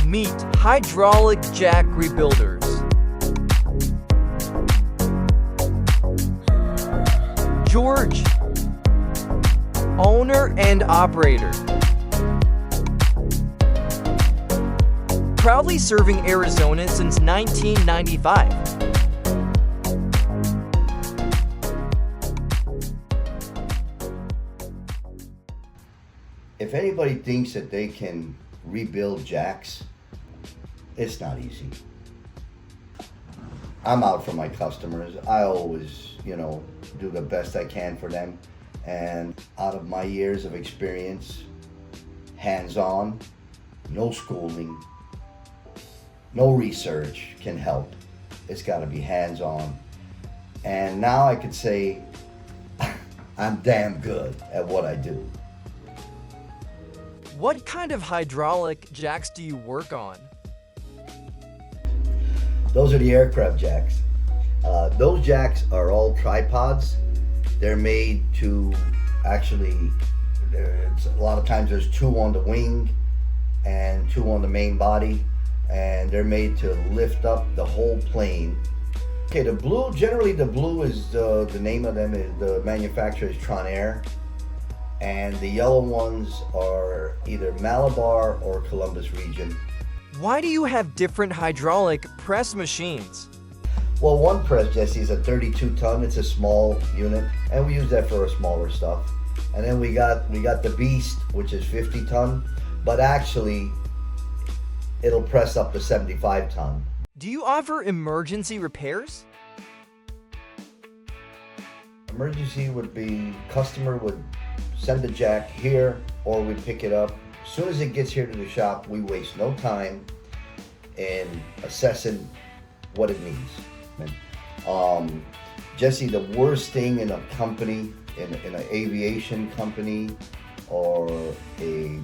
Meet hydraulic jack rebuilders. George, owner and operator. Proudly serving Arizona since 1995. If anybody thinks that they can rebuild jacks, it's not easy. I'm out for my customers. I always, do the best I can for them. And out of my years of experience, hands-on, no schooling, no research can help. It's got to be hands-on. And now I could say I'm damn good at what I do. What kind of hydraulic jacks do you work on? Those are the aircraft jacks. Those jacks are all tripods. They're made to actually, a lot of times there's two on the wing and two on the main body, and they're made to lift up the whole plane. Okay, generally the blue is the name of them, is the manufacturer is Tronair, and the yellow ones are either Malabar or Columbus region. Why do you have different hydraulic press machines? Well, one press, Jesse, is a 32 ton. It's a small unit, and we use that for our smaller stuff. And then we got the Beast, which is 50 ton, but actually it'll press up to 75 ton. Do you offer emergency repairs? Emergency would be customer would send the jack here, or we pick it up. As soon as it gets here to the shop, we waste no time in assessing what it needs. Jesse, the worst thing in a company, in an aviation company, or a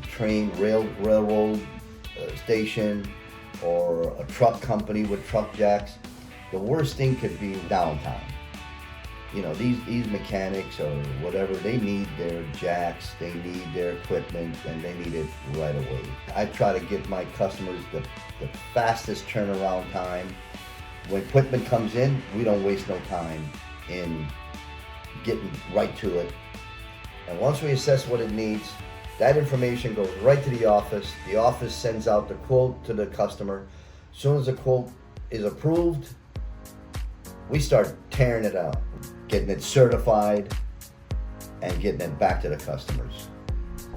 railroad station, or a truck company with truck jacks, the worst thing could be downtime. These mechanics or whatever, they need their jacks, they need their equipment, and they need it right away. I try to give my customers the fastest turnaround time. When equipment comes in, we don't waste no time in getting right to it. And once we assess what it needs, that information goes right to the office. The office sends out the quote to the customer. As soon as the quote is approved, we start tearing it out, getting it certified, and getting it back to the customers.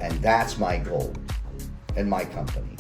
And that's my goal in my company.